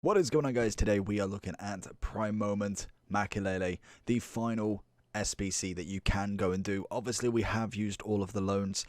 What is going on, guys? Today we are looking at Prime Moment Makelele, the final SBC that you can go and do. Obviously we have used all of the loans.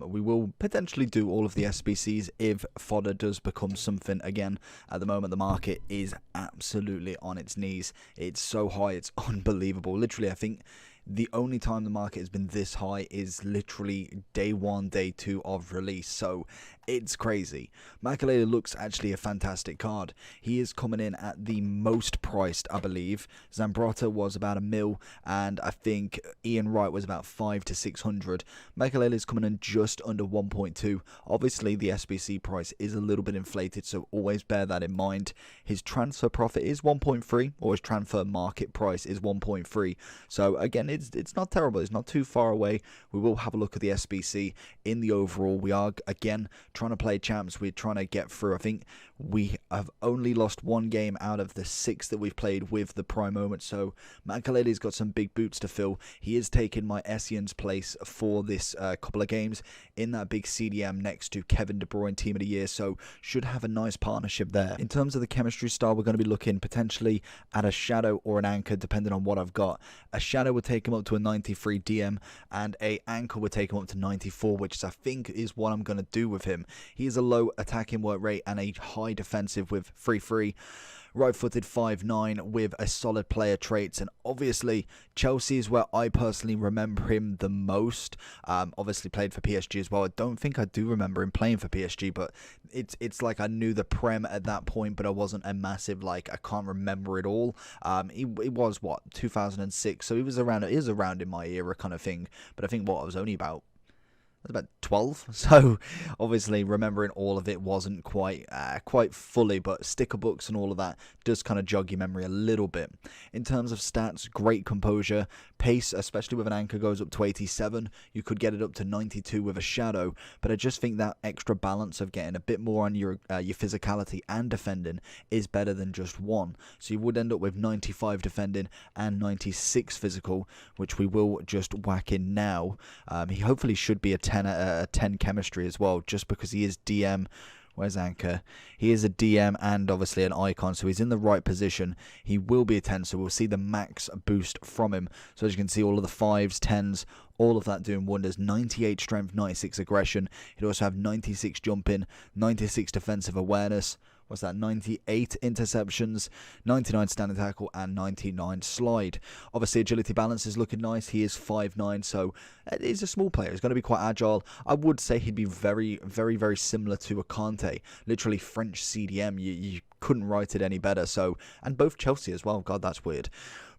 We will potentially do all of the SBCs if fodder does become something again. At the moment the market is absolutely on its knees. It's so high, it's unbelievable. Literally, I think the only time the market has been this high is literally day 1, day 2 of release, so it's crazy. Makelele looks actually a fantastic card. He is coming in at the most priced, I believe. Zambrotta was about $1 mil, and I think Ian Wright was about 500 to 600. Makelele is coming in just under 1.2. Obviously the SBC price is a little bit inflated, so always bear that in mind. His transfer profit is 1.3, or his transfer market price is 1.3. So again, it's not terrible. It's not too far away. We will have a look at the SBC in the overall. We are again trying to play champs. We're trying to get through. I think we have only lost 1 game out of the 6 that we've played with the Prime Moment. So Makelele's got some big boots to fill. He is taking my Essendon's place for this couple of games in that big CDM next to Kevin De Bruyne Team of the Year. So should have a nice partnership there. In terms of the chemistry style, we're going to be looking potentially at a shadow or an anchor, depending on what I've got. A shadow would take him up to a 93 DM, and a anchor would take him up to 94, which I think is what I'm going to do with him. He is a low attacking work rate and a high defensive with 3-3. Right-footed 5'9" with a solid player traits, and obviously Chelsea is where I personally remember him the most. Obviously played for PSG as well. I don't think I do remember him playing for PSG, but it's like I knew the Prem at that point, but I wasn't a massive, like, I can't remember it all. It was what, 2006, so he was around in my era kind of thing. But I think I was only about 12, so obviously remembering all of it wasn't quite fully, but sticker books and all of that does kind of jog your memory a little bit. In terms of stats, great composure, pace, especially with an anchor, goes up to 87. You could get it up to 92 with a shadow, but I just think that extra balance of getting a bit more on your physicality and defending is better than just 1. So you would end up with 95 defending and 96 physical, which we will just whack in now. He hopefully should be a 10 chemistry as well, just because he is DM. Where's anchor? He is a DM and obviously an icon, so he's in the right position. He will be a 10, so we'll see the max boost from him. So as you can see, all of the 5s, 10s, all of that doing wonders. 98 strength, 96 aggression. He'd also have 96 jumping, 96 defensive awareness. What's that? 98 interceptions, 99 standing tackle, and 99 slide. Obviously, agility balance is looking nice. He is 5'9", so he's a small player. He's going to be quite agile. I would say he'd be very, very, very similar to a Conte. Literally French CDM. You couldn't write it any better. So, and both Chelsea as well. God, that's weird.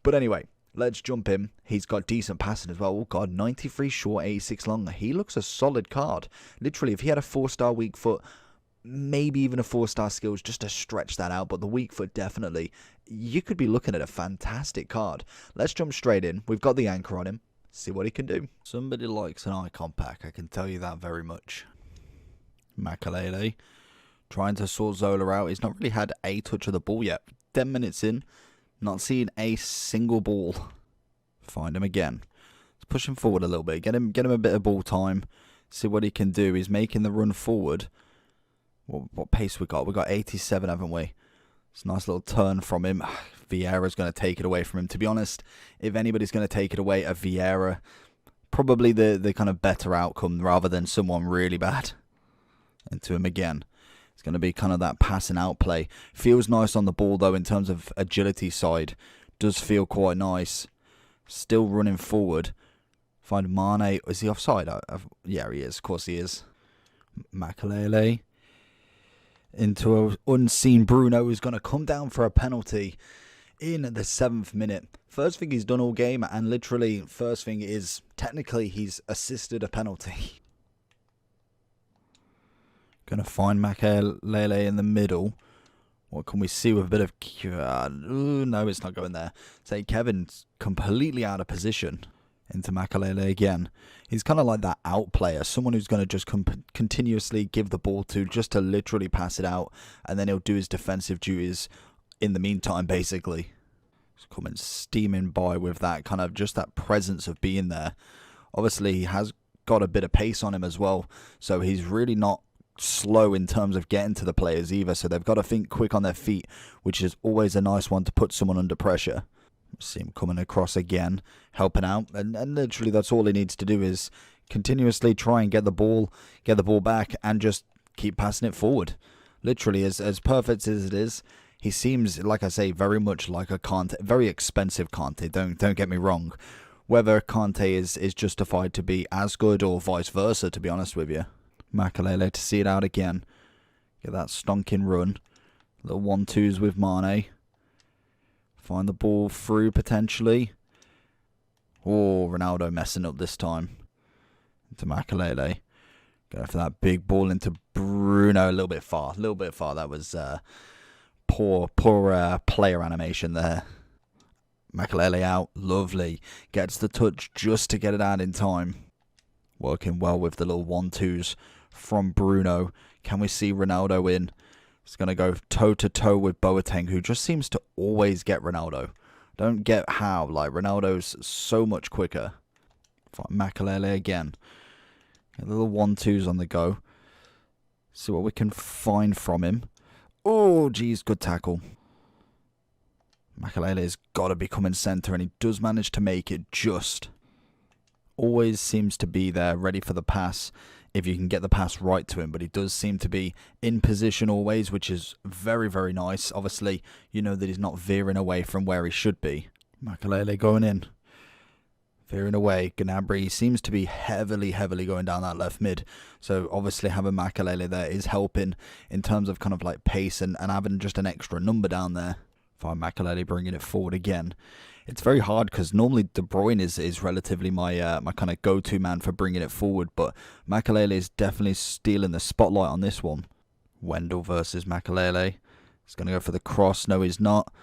But anyway, let's jump in. He's got decent passing as well. Oh God, 93 short, 86 long. He looks a solid card. Literally, if he had a 4-star weak foot, maybe even a 4-star skills, just to stretch that out, but the weak foot definitely, you could be looking at a fantastic card. Let's jump straight in. We've got the anchor on him. See what he can do. Somebody likes an icon pack, I can tell you that very much. Makelele trying to sort Zola out. He's not really had a touch of the ball yet. 10 minutes in, not seeing a single ball. Find him again. Let's push him forward a little bit. Get him a bit of ball time. See what he can do. He's making the run forward. What pace we got? We got 87, haven't we? It's a nice little turn from him. Vieira's going to take it away from him. To be honest, if anybody's going to take it away, a Vieira. Probably the kind of better outcome rather than someone really bad. Into him again. It's going to be kind of that passing out play. Feels nice on the ball though in terms of agility side. Does feel quite nice. Still running forward. Find Mane. Is he offside? Yeah, he is. Of course he is. Makelele. Into an unseen Bruno, who's going to come down for a penalty in the 7th minute. First thing he's done all game, and literally first thing is technically he's assisted a penalty. Going to find Makelele in the middle. What can we see with a bit of... no, it's not going there. Say Kevin's completely out of position. Into Makelele again. He's kind of like that out player, someone who's going to just continuously give the ball to, just to literally pass it out, and then he'll do his defensive duties in the meantime, basically. Just coming steaming by with that kind of, just that presence of being there. Obviously, he has got a bit of pace on him as well, so he's really not slow in terms of getting to the players either, so they've got to think quick on their feet, which is always a nice one to put someone under pressure. See him coming across again, helping out, and literally that's all he needs to do is continuously try and get the ball back and just keep passing it forward. Literally, as perfect as it is, he seems, like I say, very much like a Kante, very expensive Kante, don't get me wrong. Whether Kante is justified to be as good or vice versa, to be honest with you. Makelele to see it out again. Get that stonking run. Little 1-2s with Mane. Find the ball through potentially. Oh, Ronaldo messing up this time. Into Makelele. Go for that big ball into Bruno. A little bit far. That was poor player animation there. Makelele out. Lovely. Gets the touch just to get it out in time. Working well with the little 1-2s from Bruno. Can we see Ronaldo in? He's going to go toe-to-toe with Boateng, who just seems to always get Ronaldo. Don't get how. Like, Ronaldo's so much quicker. Find Makelele again. Get little 1-2s on the go. See what we can find from him. Oh, geez, good tackle. Makelele's got to be coming centre, and he does manage to make it just. Always seems to be there, ready for the pass, if you can get the pass right to him. But he does seem to be in position always, which is very, very nice. Obviously, you know that he's not veering away from where he should be. Makelele going in. Veering away. Gnabry seems to be heavily going down that left mid. So obviously having Makelele there is helping in terms of kind of like pace and having just an extra number down there. Find Makelele bringing it forward again. It's very hard because normally De Bruyne is relatively my my kind of go-to man for bringing it forward, but Makelele is definitely stealing the spotlight on this one. Wendell versus Makelele. He's going to go for the cross. No, he's not.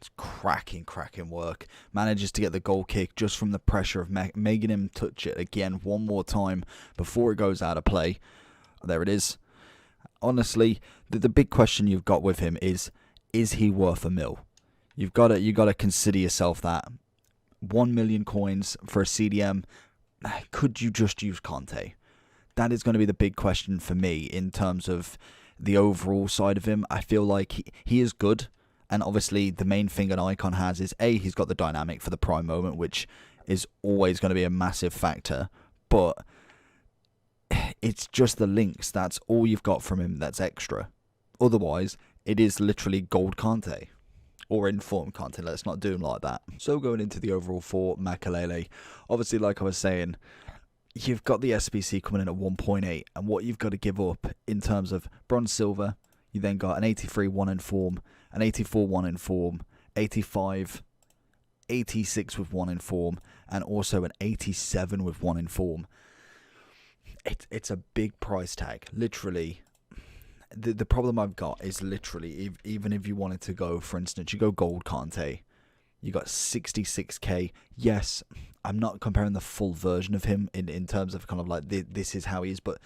It's cracking work. Manages to get the goal kick just from the pressure of making him touch it again one more time before it goes out of play. There it is. Honestly, the big question you've got with him is he worth $1 million? You got to consider yourself that. 1 million coins for a CDM. Could you just use Kante? That is going to be the big question for me in terms of the overall side of him. I feel like he is good. And obviously the main thing an icon has is he's got the dynamic for the prime moment, which is always going to be a massive factor. But it's just the links. That's all you've got from him that's extra. Otherwise, it is literally gold Kante. Or informed Kante, let's not do him like that. So going into the overall for Makelele, obviously like I was saying, you've got the SBC coming in at 1.8, and what you've got to give up in terms of bronze silver, you then got an 83 1 in form, an 84 1 in form, 85, 86 with 1 in form, and also an 87 with 1 in form. It's a big price tag, literally. The problem I've got is literally, even if you wanted to go, for instance, you go gold Kante, you got 66k. Yes, I'm not comparing the full version of him in terms of kind of like this is how he is, but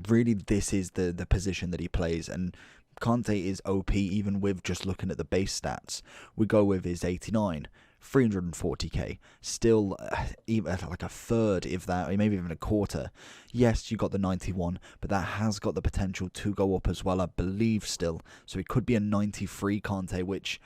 really this is the position that he plays, and Kante is OP even with just looking at the base stats. We go with his 89. 340k, still even like a third, if that, maybe even a quarter. Yes, you got the 91, but that has got the potential to go up as well, I believe, still. So it could be a 93 Kante, which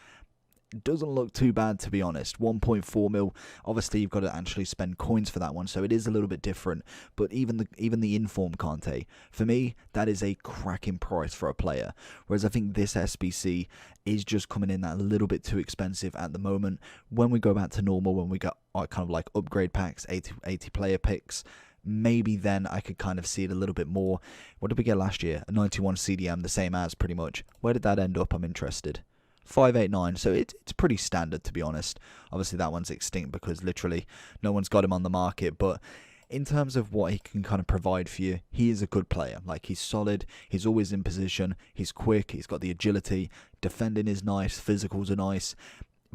doesn't look too bad, to be honest. 1.4 mil. Obviously, you've got to actually spend coins for that one, so it is a little bit different. But even the informed Kante, for me, that is a cracking price for a player. Whereas I think this SBC is just coming in that a little bit too expensive at the moment. When we go back to normal, when we got kind of like upgrade packs, 80 player picks, maybe then I could kind of see it a little bit more. What did we get last year? A 91 CDM, the same as pretty much. Where did that end up? I'm interested. 589, so it's pretty standard, to be honest. Obviously that one's extinct because literally no one's got him on the market, but in terms of what he can kind of provide for you, he is a good player. Like, he's solid, he's always in position, he's quick, he's got the agility, defending is nice, physicals are nice,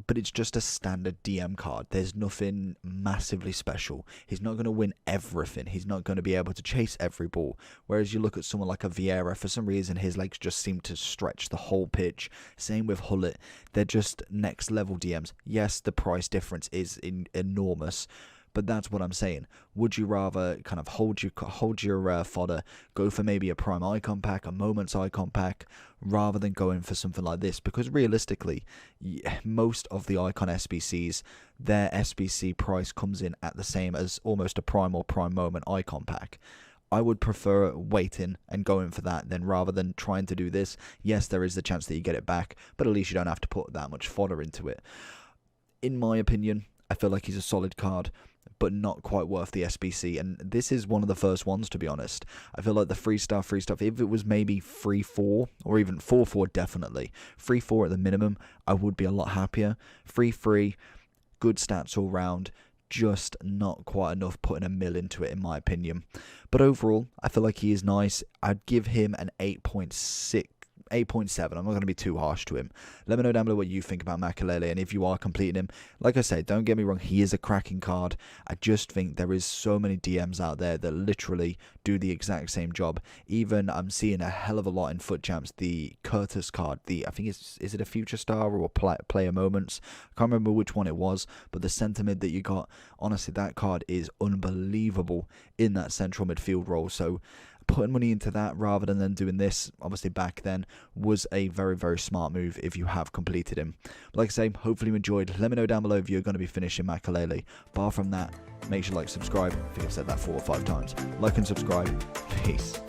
but it's just a standard DM card. There's nothing massively special. He's not going to win everything. He's not going to be able to chase every ball. Whereas you look at someone like a Vieira, for some reason his legs just seem to stretch the whole pitch. Same with Hullet. They're just next level DMs. Yes, the price difference is enormous, But that's what I'm saying. Would you rather kind of hold your fodder, go for maybe a prime icon pack, a moments icon pack, rather than going for something like this? Because realistically, most of the icon SBCs, their SBC price comes in at the same as almost a prime or prime moment icon pack. I would prefer waiting and going for that then rather than trying to do this. Yes, there is the chance that you get it back, but at least you don't have to put that much fodder into it. In my opinion, I feel like he's a solid card, but not quite worth the SBC, and this is one of the first ones, to be honest. I feel like the free stuff, if it was maybe 3-4, or even 4-4 definitely, 3-4 at the minimum, I would be a lot happier. 3-3, good stats all round, just not quite enough putting a mil into it in my opinion. But overall, I feel like he is nice. I'd give him an 8.6. 8.7. I'm not going to be too harsh to him. Let me know down below what you think about Makelele, and if you are completing him. Like I say, don't get me wrong, he is a cracking card. I just think there is so many DMs out there that literally do the exact same job. Even I'm seeing a hell of a lot in Foot Champs, the Curtis card, I think is it a Future Star or Player Moments? I can't remember which one it was, but the centre mid that you got, honestly, that card is unbelievable in that central midfield role. So putting money into that rather than doing this, obviously back then, was a very, very smart move if you have completed him. Like I say, hopefully you enjoyed. Let me know down below if you're going to be finishing Makelele. Apart from that, make sure you like, subscribe. I think I've said that 4 or 5 times. Like and subscribe. Peace.